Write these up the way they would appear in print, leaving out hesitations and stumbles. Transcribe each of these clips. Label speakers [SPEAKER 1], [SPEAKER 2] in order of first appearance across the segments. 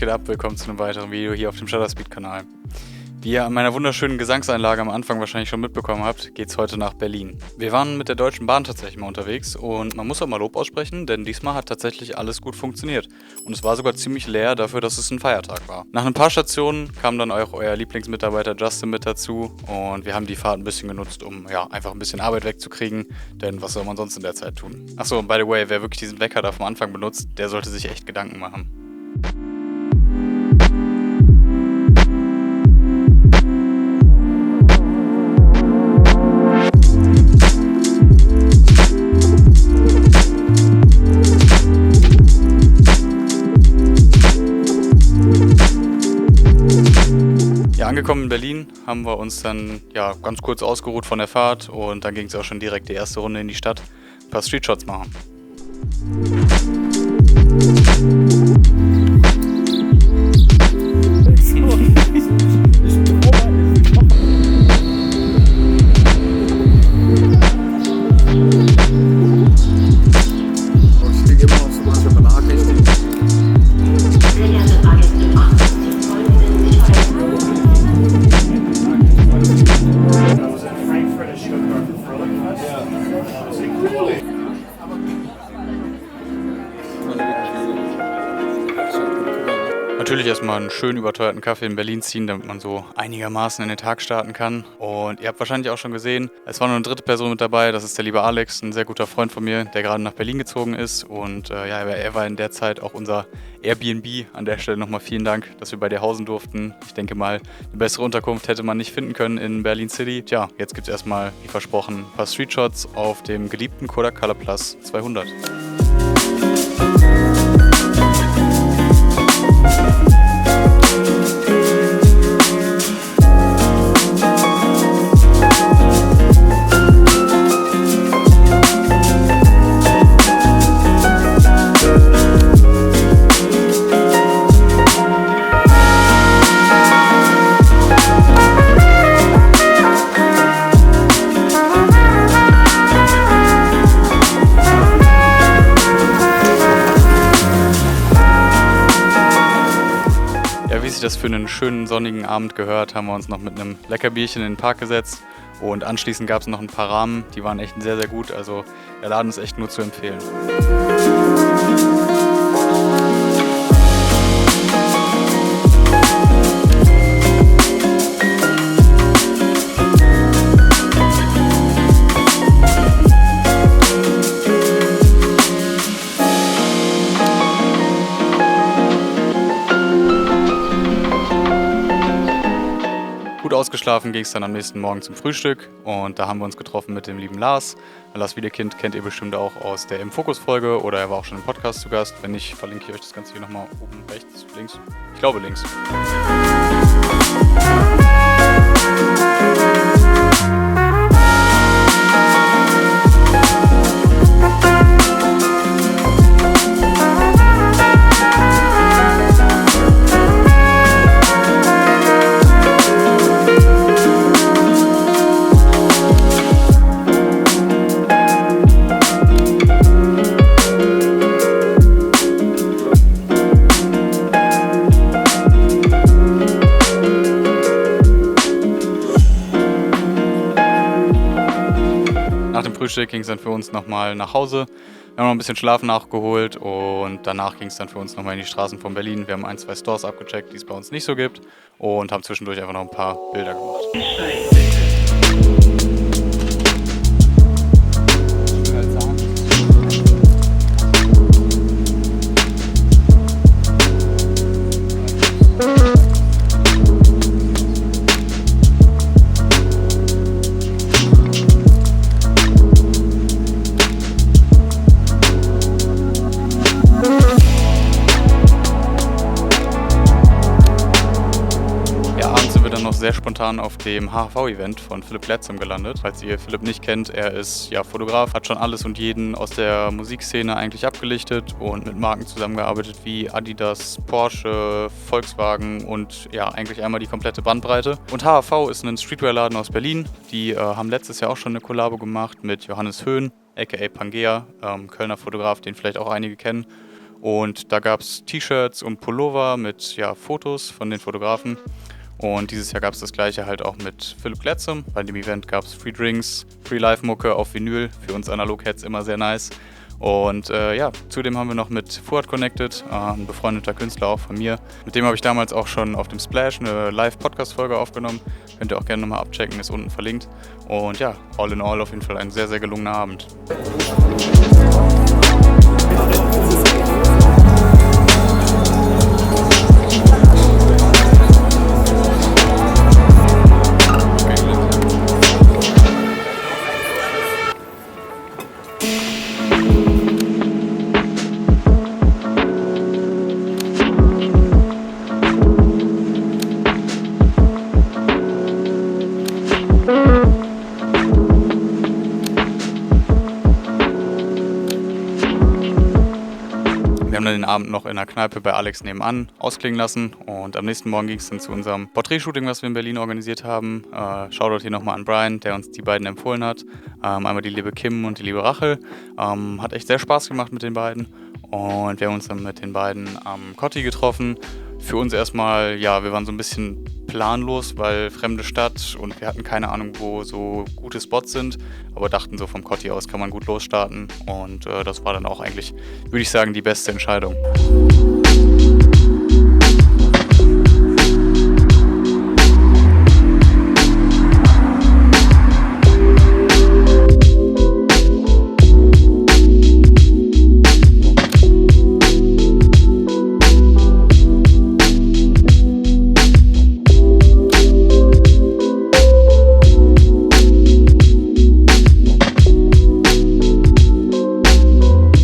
[SPEAKER 1] geht ab? Willkommen zu einem weiteren Video hier auf dem Shutterspeed-Kanal. Wie ihr an meiner wunderschönen Gesangseinlage am Anfang wahrscheinlich schon mitbekommen habt, geht's heute nach Berlin. Wir waren mit der Deutschen Bahn tatsächlich mal unterwegs und man muss auch mal Lob aussprechen, denn diesmal hat tatsächlich alles gut funktioniert. Und es war sogar ziemlich leer dafür, dass es ein Feiertag war. Nach ein paar Stationen kam dann auch euer Lieblingsmitarbeiter Justin mit dazu und wir haben die Fahrt ein bisschen genutzt, um einfach ein bisschen Arbeit wegzukriegen, denn was soll man sonst in der Zeit tun? Achso, by the way, wer wirklich diesen Wecker da vom Anfang benutzt, der sollte sich echt Gedanken machen. Angekommen in Berlin haben wir uns dann ganz kurz ausgeruht von der Fahrt und dann ging es auch schon direkt die erste Runde in die Stadt, ein paar Streetshots machen. Natürlich erstmal einen schön überteuerten Kaffee in Berlin ziehen, damit man so einigermaßen in den Tag starten kann. Und ihr habt wahrscheinlich auch schon gesehen, es war noch eine dritte Person mit dabei, das ist der liebe Alex, ein sehr guter Freund von mir, der gerade nach Berlin gezogen ist. Und er war in der Zeit auch unser Airbnb. An der Stelle nochmal vielen Dank, dass wir bei dir hausen durften. Ich denke mal, eine bessere Unterkunft hätte man nicht finden können in Berlin City. Tja, jetzt gibt es erstmal, wie versprochen, ein paar Streetshots auf dem geliebten Kodak Color Plus 200. Wie sich das für einen schönen sonnigen Abend gehört, haben wir uns noch mit einem Leckerbierchen in den Park gesetzt und anschließend gab es noch ein paar Ramen, die waren echt sehr, sehr gut, also der Laden ist echt nur zu empfehlen. Gut ausgeschlafen ging es dann am nächsten Morgen zum Frühstück und da haben wir uns getroffen mit dem lieben Lars. Lars Wiedekind kennt ihr bestimmt auch aus der Im-Fokus-Folge oder er war auch schon im Podcast zu Gast. Wenn nicht, verlinke ich euch das Ganze hier nochmal oben rechts, links. Ich glaube links. Nach dem Frühstück ging es dann für uns nochmal nach Hause. Wir haben noch ein bisschen Schlaf nachgeholt und danach ging es dann für uns nochmal in die Straßen von Berlin. Wir haben 1, 2 Stores abgecheckt, die es bei uns nicht so gibt und haben zwischendurch einfach noch ein paar Bilder gemacht. Sehr spontan auf dem HHV-Event von Philipp Letzum gelandet. Falls ihr Philipp nicht kennt, er ist Fotograf, hat schon alles und jeden aus der Musikszene eigentlich abgelichtet und mit Marken zusammengearbeitet wie Adidas, Porsche, Volkswagen und eigentlich einmal die komplette Bandbreite. Und HHV ist ein Streetwear-Laden aus Berlin. Die haben letztes Jahr auch schon eine Kollabo gemacht mit Johannes Höhn, aka Pangea, Kölner Fotograf, den vielleicht auch einige kennen. Und da gab es T-Shirts und Pullover mit Fotos von den Fotografen. Und dieses Jahr gab es das gleiche halt auch mit Philipp Glätzem. Bei dem Event gab es Free Drinks, Free Live-Mucke auf Vinyl. Für uns Analog-Heads immer sehr nice. Und zudem haben wir noch mit Fuad connected, ein befreundeter Künstler auch von mir. Mit dem habe ich damals auch schon auf dem Splash eine Live-Podcast-Folge aufgenommen. Könnt ihr auch gerne nochmal abchecken, ist unten verlinkt. Und ja, all in all auf jeden Fall ein sehr, sehr gelungener Abend. Wir haben dann den Abend noch in der Kneipe bei Alex nebenan ausklingen lassen und am nächsten Morgen ging es dann zu unserem Porträtshooting, was wir in Berlin organisiert haben. Shoutout hier nochmal an Brian, der uns die beiden empfohlen hat. Einmal die liebe Kim und die liebe Rachel. Hat echt sehr Spaß gemacht mit den beiden und wir haben uns dann mit den beiden am Cotti getroffen. Für uns erstmal, wir waren so ein bisschen planlos, weil fremde Stadt und wir hatten keine Ahnung, wo so gute Spots sind, aber dachten so vom Cotti aus kann man gut losstarten und das war dann auch eigentlich, würde ich sagen, die beste Entscheidung.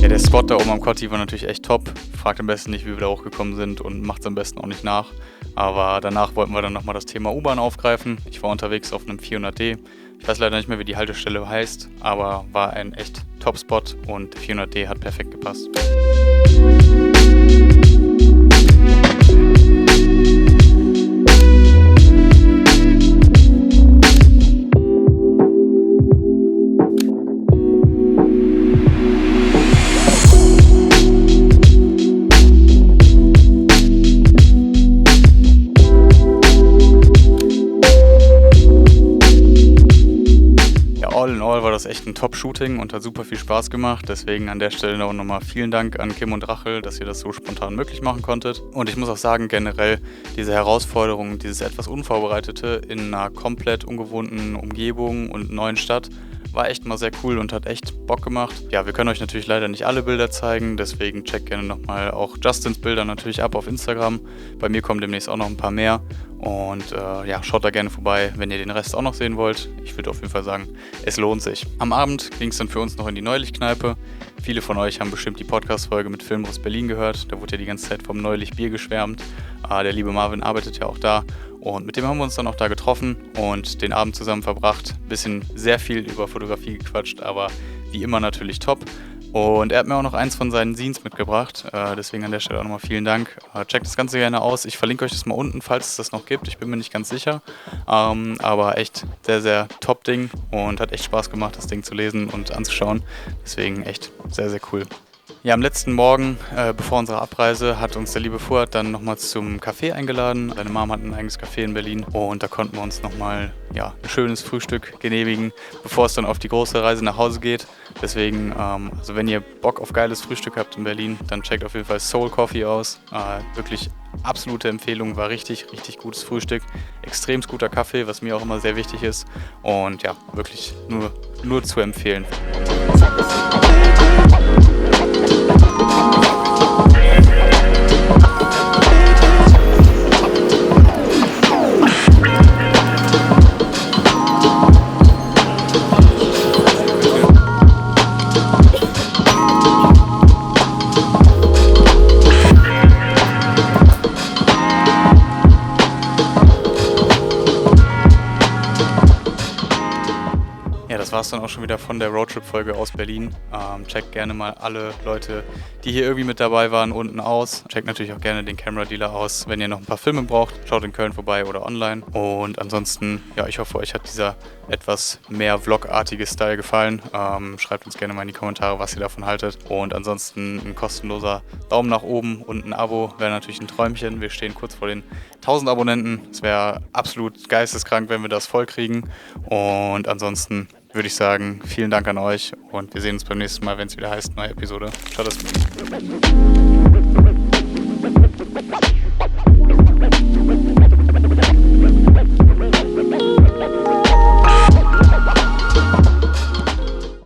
[SPEAKER 1] Der Spot da oben am Cotti war natürlich echt top. Fragt am besten nicht, wie wir da hochgekommen sind und macht es am besten auch nicht nach. Aber danach wollten wir dann nochmal das Thema U-Bahn aufgreifen. Ich war unterwegs auf einem 400D. Ich weiß leider nicht mehr, wie die Haltestelle heißt, aber war ein echt Top-Spot und 400D hat perfekt gepasst. All in all war das echt ein Top-Shooting und hat super viel Spaß gemacht. Deswegen an der Stelle auch nochmal vielen Dank an Kim und Rachel, dass ihr das so spontan möglich machen konntet. Und ich muss auch sagen, generell diese Herausforderung, dieses etwas Unvorbereitete in einer komplett ungewohnten Umgebung und neuen Stadt, war echt mal sehr cool und hat echt Bock gemacht. Ja, wir können euch natürlich leider nicht alle Bilder zeigen, deswegen checkt gerne nochmal auch Justins Bilder natürlich ab auf Instagram. Bei mir kommen demnächst auch noch ein paar mehr. Und schaut da gerne vorbei, wenn ihr den Rest auch noch sehen wollt. Ich würde auf jeden Fall sagen, es lohnt sich. Am Abend ging es dann für uns noch in die Neulich-Kneipe. Viele von euch haben bestimmt die Podcast-Folge mit Filmriss Berlin gehört. Da wurde ja die ganze Zeit vom Neulich Bier geschwärmt. Der liebe Marvin arbeitet ja auch da. Und mit dem haben wir uns dann auch da getroffen und den Abend zusammen verbracht. Bisschen sehr viel über Fotografie gequatscht, aber wie immer natürlich top. Und er hat mir auch noch eins von seinen Zines mitgebracht, deswegen an der Stelle auch nochmal vielen Dank. Checkt das Ganze gerne aus, ich verlinke euch das mal unten, falls es das noch gibt, ich bin mir nicht ganz sicher. Aber echt sehr, sehr top Ding und hat echt Spaß gemacht, das Ding zu lesen und anzuschauen. Deswegen echt sehr, sehr cool. Ja, am letzten Morgen, bevor unsere Abreise, hat uns der liebe Fuad dann nochmal zum Café eingeladen. Seine Mom hat ein eigenes Café in Berlin und da konnten wir uns nochmal ein schönes Frühstück genehmigen, bevor es dann auf die große Reise nach Hause geht. Deswegen, also wenn ihr Bock auf geiles Frühstück habt in Berlin, dann checkt auf jeden Fall Soul Coffee aus. Wirklich absolute Empfehlung, war richtig, richtig gutes Frühstück. Extrem guter Kaffee, was mir auch immer sehr wichtig ist. Und ja, wirklich nur zu empfehlen. Das war es dann auch schon wieder von der Roadtrip-Folge aus Berlin. Checkt gerne mal alle Leute, die hier irgendwie mit dabei waren, unten aus. Checkt natürlich auch gerne den Camera Dealer aus. Wenn ihr noch ein paar Filme braucht, schaut in Köln vorbei oder online. Und ansonsten, ja, ich hoffe, euch hat dieser etwas mehr vlogartige Style gefallen. Schreibt uns gerne mal in die Kommentare, was ihr davon haltet. Und ansonsten ein kostenloser Daumen nach oben und ein Abo wäre natürlich ein Träumchen. Wir stehen kurz vor den 1000 Abonnenten. Es wäre absolut geisteskrank, wenn wir das voll kriegen. Und ansonsten würde ich sagen, vielen Dank an euch und wir sehen uns beim nächsten Mal, wenn es wieder heißt, neue Episode. Schaut das gut.